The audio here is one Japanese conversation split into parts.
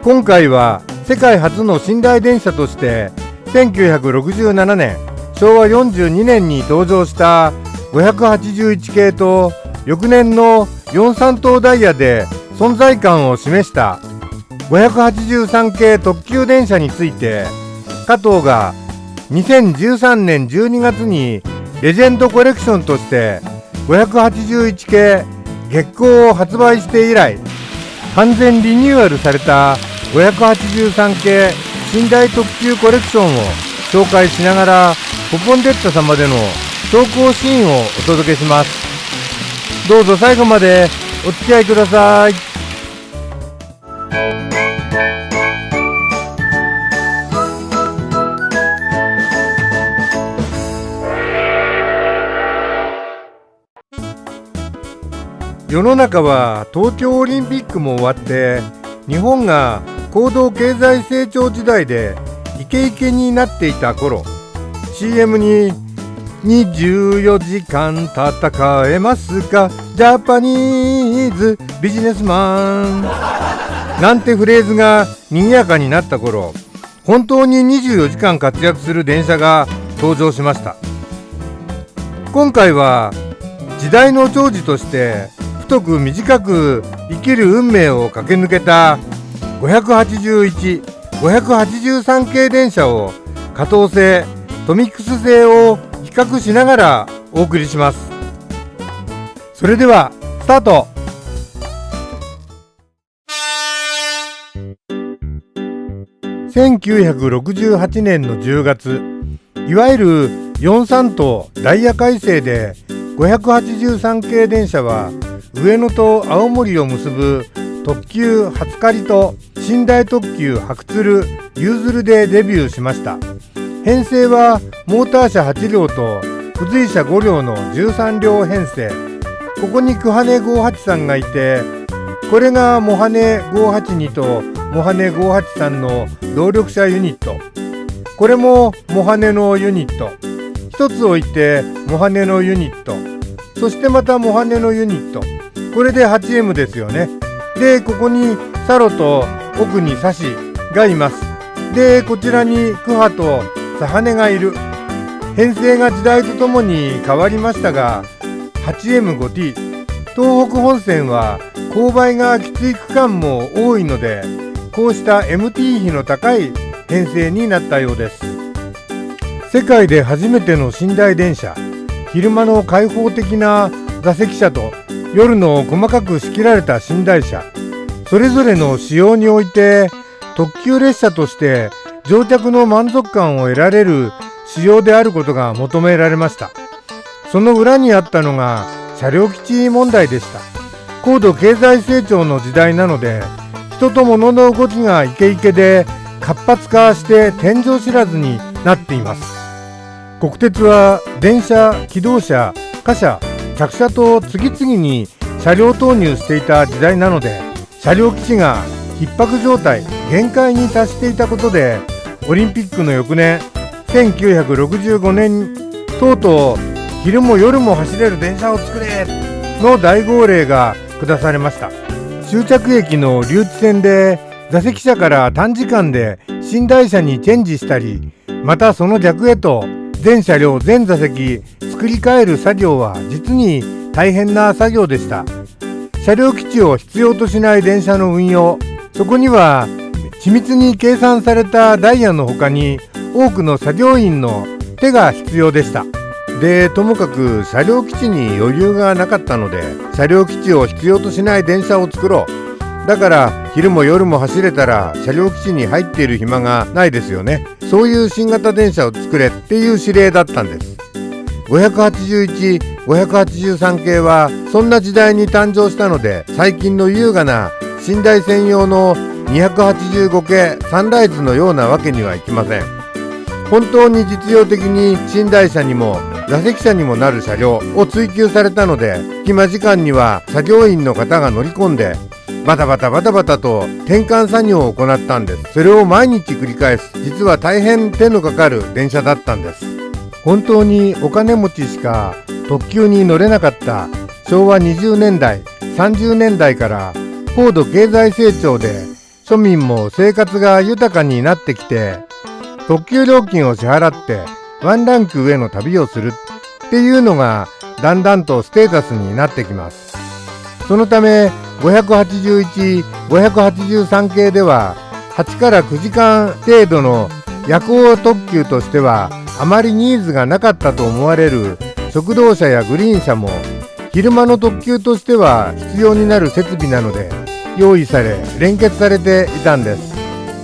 今回は世界初の寝台電車として1967年昭和42年に登場した581系と翌年の43等ダイヤで存在感を示した583系特急電車について、加藤が2013年12月にレジェンドコレクションとして581系月光を発売して以来、完全リニューアルされた583系寝台特急コレクションを紹介しながら、ポポンデッタ様での走行シーンをお届けします。どうぞ最後までお付き合いください。世の中は東京オリンピックも終わって、日本が高度経済成長時代でイケイケになっていた頃、 CM に24時間戦えますかジャパニーズビジネスマンなんてフレーズが賑やかになった頃、本当に24時間活躍する電車が登場しました。今回は時代の寵児として太く短く生きる運命を駆け抜けた581、583系電車を加藤製、トミックス製を比較しながらお送りします。それではスタート。1968年の10月、いわゆる43等ダイヤ改正で583系電車は上野と青森を結ぶ特急初狩と寝台特急白鶴ゆうずるでデビューしました。編成はモーター車8両と付随車5両の13両編成。ここにクハネ583がいて、これがモハネ582とモハネ583の動力車ユニット。これもモハネのユニット。一つ置いてモハネのユニット、そしてまたモハネのユニット。これで 8M ですよね。で、ここにサロと奥にサシがいます。で、こちらにクハとサハネがいる。編成が時代とともに変わりましたが、 8M5T 東北本線は勾配がきつい区間も多いので、こうした MT 比の高い編成になったようです。世界で初めての寝台電車、昼間の開放的な座席車と夜の細かく仕切られた寝台車、それぞれの仕様において特急列車として乗客の満足感を得られる仕様であることが求められました。その裏にあったのが車両基地問題でした。高度経済成長の時代なので、人と物の動きがイケイケで活発化して天井知らずになっています。国鉄は電車、気動車、貨車、客車と次々に車両投入していた時代なので、車両基地が逼迫状態、限界に達していたことで、オリンピックの翌年1965年にとうとう昼も夜も走れる電車を作れの大号令が下されました。終着駅の留置線で座席車から短時間で寝台車にチェンジしたり、またその逆へと全車両全座席作り変える作業は実に大変な作業でした。車両基地を必要としない電車の運用、そこには緻密に計算されたダイヤの他に多くの作業員の手が必要でした。で、ともかく車両基地に余裕がなかったので、車両基地を必要としない電車を作ろう。だから昼も夜も走れたら車両基地に入っている暇がないですよね。そういう新型電車を作れっていう指令だったんです。581、583系はそんな時代に誕生したので、最近の優雅な寝台専用の285系サンライズのようなわけにはいきません。本当に実用的に寝台車にも座席車にもなる車両を追求されたので、隙間時間には作業員の方が乗り込んでバタバタと転換作業を行ったんです。それを毎日繰り返す、実は大変手のかかる電車だったんです。本当にお金持ちしか特急に乗れなかった昭和20年代30年代から高度経済成長で庶民も生活が豊かになってきて、特急料金を支払ってワンランク上の旅をするっていうのがだんだんとステータスになってきます。そのため581、583系では8から9時間程度の夜行特急としてはあまりニーズがなかったと思われる食堂車やグリーン車も昼間の特急としては必要になる設備なので用意され連結されていたんです。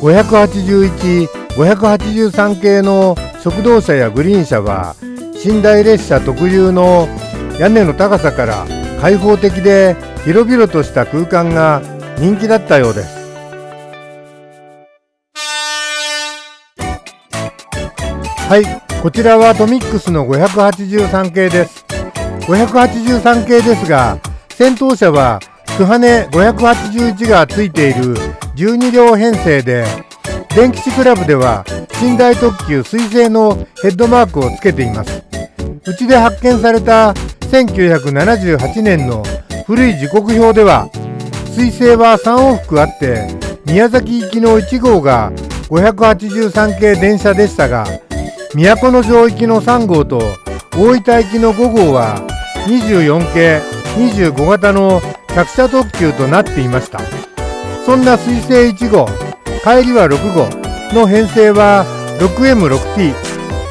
581、583系の食堂車やグリーン車は寝台列車特有の屋根の高さから開放的で広々とした空間が人気だったようです。はい、こちらはトミックスの583系です。583系ですが、先頭車はクハネ581がついている12両編成で、電気士クラブでは寝台特急彗星のヘッドマークをつけています。うちで発見された1978年の古い時刻表では、彗星は3往復あって宮崎行きの1号が583系電車でしたが、都城行きの3号と大分行きの5号は24系25型の客車特急となっていました。そんな彗星1号、帰りは6号の編成は 6M6T、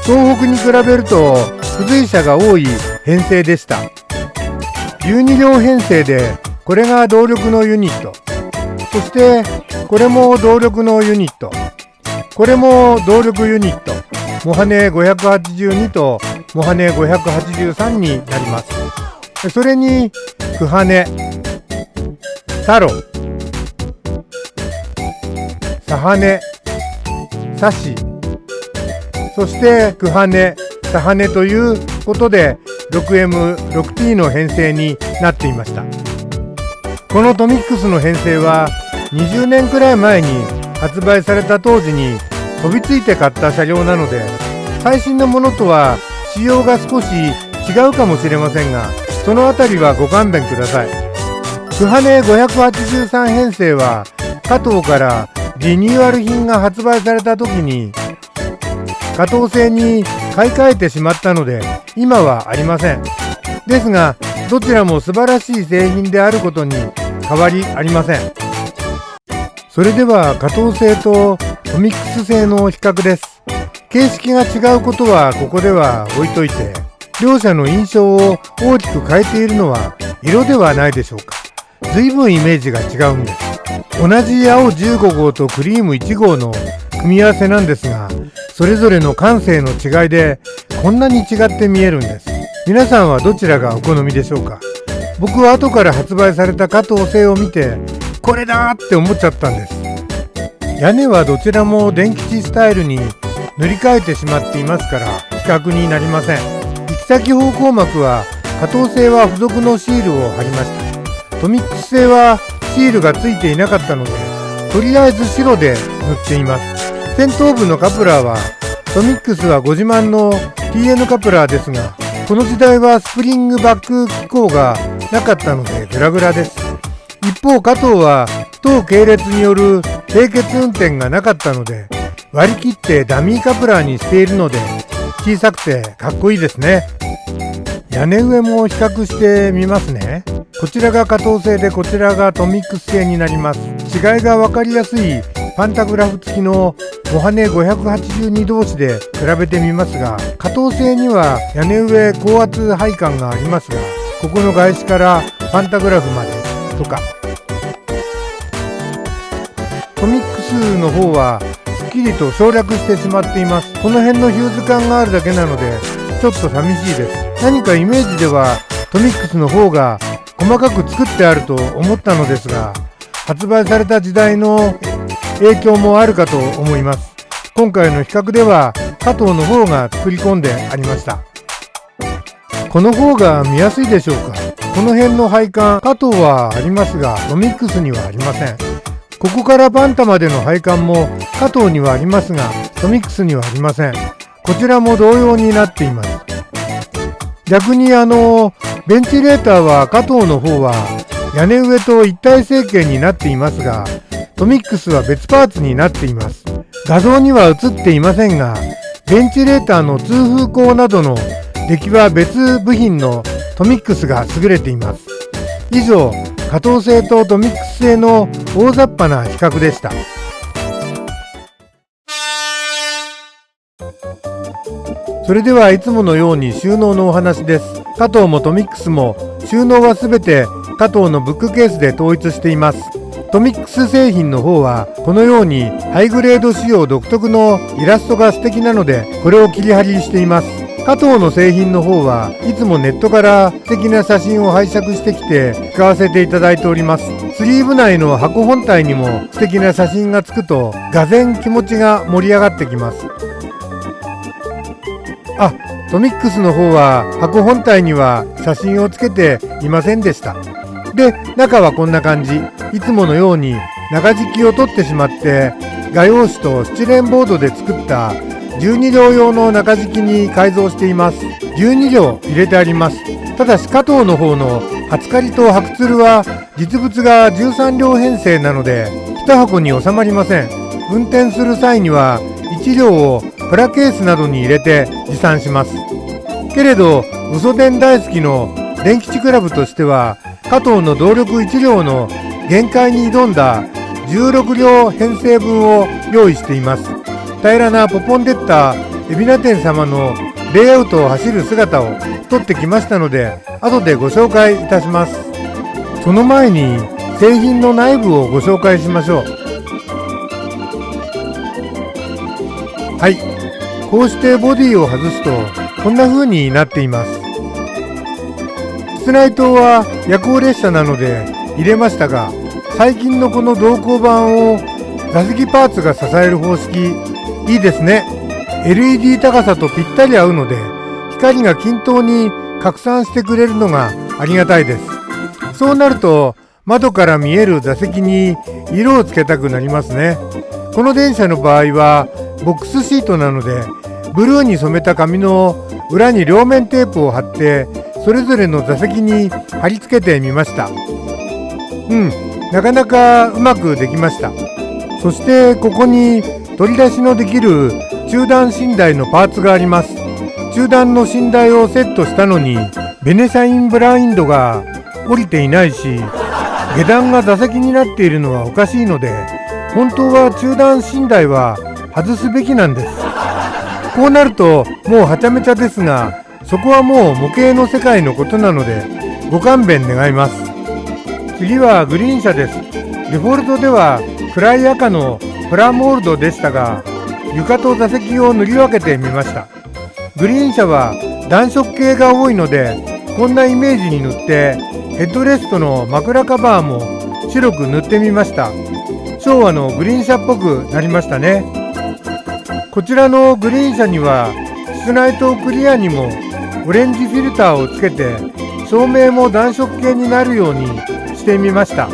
東北に比べると付随車が多い編成でした。12両編成で、これが動力のユニット、そしてこれも動力のユニット、これも動力ユニット、モハネ582とモハネ583になります。それにクハネ、サロ、サハネ、サシ、そしてクハネ、サハネということで 6M6T の編成になっていました。このトミックスの編成は20年くらい前に発売された当時に飛びついて買った車両なので、最新のものとは仕様が少し違うかもしれませんが、そのあたりはご勘弁ください。クハネ583編成は加藤からリニューアル品が発売された時に加藤製に買い替えてしまったので今はありません。ですがどちらも素晴らしい製品であることに変わりありません。それでは加藤製とトミックス製の比較です。形式が違うことはここでは置いといて、両者の印象を大きく変えているのは色ではないでしょうか。随分イメージが違うんです。同じ青15号とクリーム1号の組み合わせなんですが、それぞれの感性の違いでこんなに違って見えるんです。皆さんはどちらがお好みでしょうか。僕は後から発売された加藤製を見てこれだって思っちゃったんです。屋根はどちらも電気地スタイルに塗り替えてしまっていますから比較になりません。行き先方向幕は加藤製は付属のシールを貼りました。トミックス製はシールがついていなかったのでとりあえず白で塗っています。先頭部のカプラーはトミックスはご自慢の TN カプラーですが、この時代はスプリングバック機構がなかったのでグラグラです。一方加藤は当系列による並結運転がなかったので割り切ってダミーカプラーにしているので小さくてかっこいいですね。屋根上も比較してみますね。こちらが加藤製でこちらがトミックス製になります。違いが分かりやすいパンタグラフ付きのモハネ582同士で比べてみますが、加藤製には屋根上高圧配管がありますが、ここの外資からパンタグラフまでとか、トミックスの方はすっきりと省略してしまっています。この辺のヒューズ感があるだけなのでちょっと寂しいです。何かイメージではトミックスの方が細かく作ってあると思ったのですが、発売された時代の影響もあるかと思います。今回の比較では加藤の方が作り込んでありました。この方が見やすいでしょうか。この辺の配管加藤はありますがトミックスにはありません。ここからパンタまでの配管も加藤にはありますがトミックスにはありません。こちらも同様になっています。逆にベンチレーターは加藤の方は屋根上と一体成形になっていますが、トトミックスは別パーツになっています。画像には映っていませんが、ベンチレーターの通風口などの出来は別部品のトミックスが優れています。以上、加藤製とトミックス製の大雑把な比較でした。それではいつものように収納のお話です。加藤もトミックスも収納はすべて加藤のブックケースで統一しています。トミックス製品の方はこのようにハイグレード仕様独特のイラストが素敵なので、これを切り貼りしています。加藤の製品の方はいつもネットから素敵な写真を拝借してきて使わせていただいております。スリーブ内の箱本体にも素敵な写真がつくと、がぜん気持ちが盛り上がってきます。トミックスの方は箱本体には写真をつけていませんでした。で、中はこんな感じ。いつものように中敷きを取ってしまって画用紙とスチレンボードで作った12両用の中敷きに改造しています。12両入れてあります。ただし加藤の方の初刈りと白鶴は実物が13両編成なので1箱に収まりません。運転する際には1両をプラケースなどに入れて持参します。けれど嘘電大好きの電吉クラブとしては加藤の動力1両の限界に挑んだ16両編成分を用意しています。平らなポポンデッタ海老名店様のレイアウトを走る姿を撮ってきましたので、後でご紹介いたします。その前に製品の内部をご紹介しましょう。はい、こうしてボディを外すとこんな風になっています。室内灯は夜行列車なので入れましたが、最近のこの導光板を座席パーツが支える方式、いいですね。 LED 高さとぴったり合うので光が均等に拡散してくれるのがありがたいです。そうなると窓から見える座席に色をつけたくなりますね。この電車の場合はボックスシートなのでブルーに染めた紙の裏に両面テープを貼ってそれぞれの座席に貼り付けてみました。なかなかうまくできました。そしてここに取り出しのできる中段寝台のパーツがあります。中段の寝台をセットしたのにベネシャインブラインドが降りていないし、下段が座席になっているのはおかしいので、本当は中段寝台は外すべきなんです。こうなるともうはちゃめちゃですが、そこはもう模型の世界のことなのでご勘弁願います。次はグリーン車です。デフォルトでは暗い赤のプラモールドでしたが、床と座席を塗り分けてみました。グリーン車は暖色系が多いのでこんなイメージに塗ってヘッドレストの枕カバーも白く塗ってみました。昭和のグリーン車っぽくなりましたね。こちらのグリーン車には室内灯クリアにもオレンジフィルターをつけて照明も暖色系になるようにしてみました。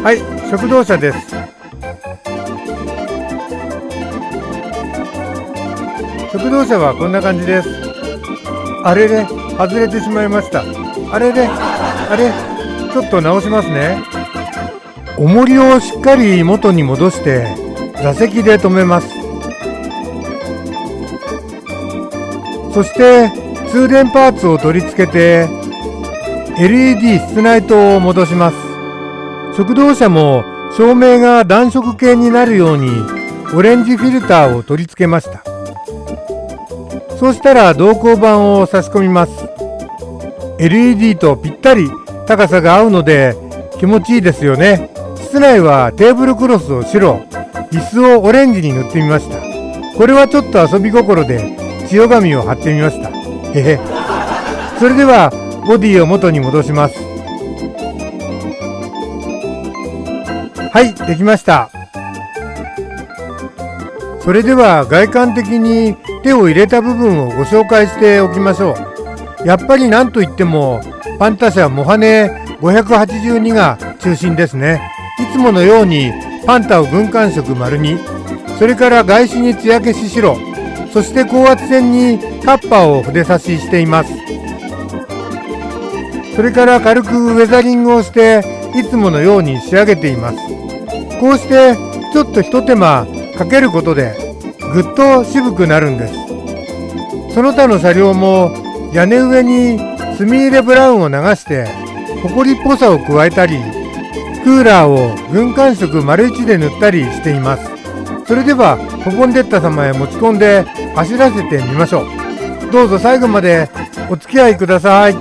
はい、食堂車です。食堂車はこんな感じです。あれれ、外れてしまいました。あれれ、あれ、ちょっと直しますね。重りをしっかり元に戻して座席で止めます。そして通電パーツを取り付けて LED 室内灯を戻します。食堂車も照明が暖色系になるようにオレンジフィルターを取り付けました。そうしたら導光板を差し込みます。 LED とぴったり高さが合うので気持ちいいですよね。室内はテーブルクロスを白、椅子をオレンジに塗ってみました。これはちょっと遊び心で千代紙を貼ってみました。へへ。それではボディを元に戻します。はい、できました。それでは外観的に手を入れた部分をご紹介しておきましょう。やっぱり何といってもパンタ社モハネ582が中心ですね。いつものようにパンタを軍艦色丸に、それから外紙に艶消し白、そして高圧線にカッパを筆差ししています。それから軽くウェザリングをしていつものように仕上げています。こうしてちょっと一手間かけることでぐっと渋くなるんです。その他の車両も屋根上に墨入れブラウンを流して埃っぽさを加えたり、クーラーを軍艦色丸1で塗ったりしています。それではポポンデッタ様へ持ち込んで走らせてみましょう。どうぞ最後までお付き合いください。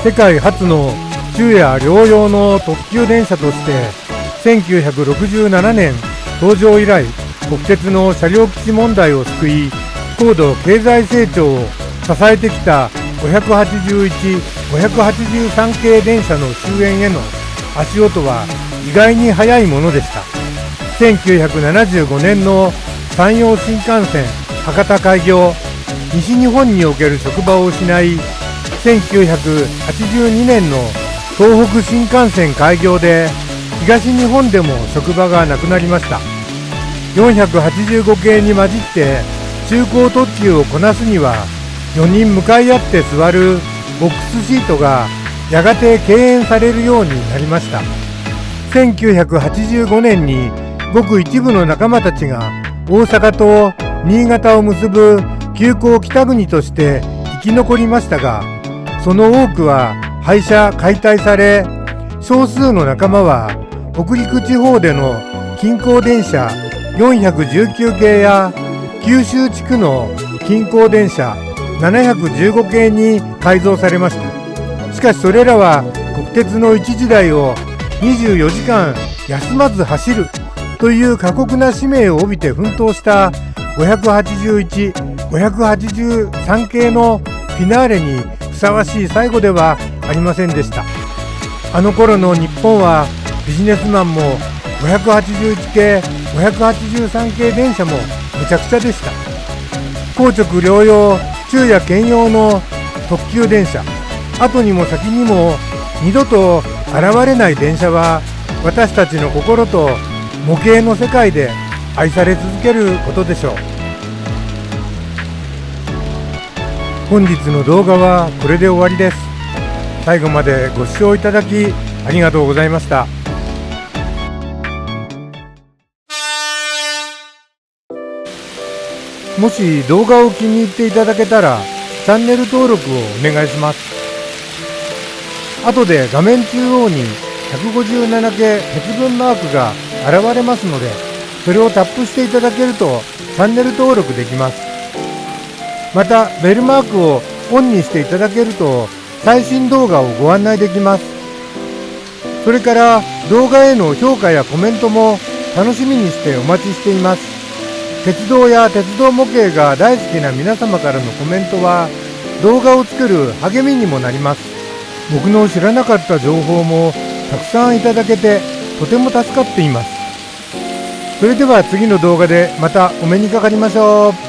世界初の昼夜両用の特急電車として1967年登場以来、国鉄の車両基地問題を救い、高度経済成長を支えてきた581、583系電車の終焉への足音は意外に早いものでした。1975年の山陽新幹線博多開業、西日本における職場を失い、1982年の東北新幹線開業で東日本でも職場がなくなりました。485系に混じって中高特急をこなすには4人向かい合って座るボックスシートがやがて敬遠されるようになりました。1985年にごく一部の仲間たちが大阪と新潟を結ぶ急行北国として生き残りましたが、その多くは廃車解体され、少数の仲間は北陸地方での近郊電車419系や九州地区の近郊電車715系に改造されました。しかしそれらは国鉄の一時代を24時間休まず走るという過酷な使命を帯びて奮闘した581、583系のフィナーレにふさわしい最後ではありませんでした。あの頃の日本はビジネスマンも581系、583系電車もむちゃくちゃでした。硬直両用、昼夜兼用の特急電車、後にも先にも二度と現れない電車は私たちの心と模型の世界で愛され続けることでしょう。本日の動画はこれで終わりです。最後までご視聴いただきありがとうございました。もし動画を気に入っていただけたらチャンネル登録をお願いします。後で画面中央に157系鉄分マークが現れますので、それをタップしていただけるとチャンネル登録できます。またベルマークをオンにしていただけると最新動画をご案内できます。それから動画への評価やコメントも楽しみにしてお待ちしています。鉄道や鉄道模型が大好きな皆様からのコメントは動画を作る励みにもなります。僕の知らなかった情報もたくさんいただけてとても助かっています。それでは次の動画でまたお目にかかりましょう。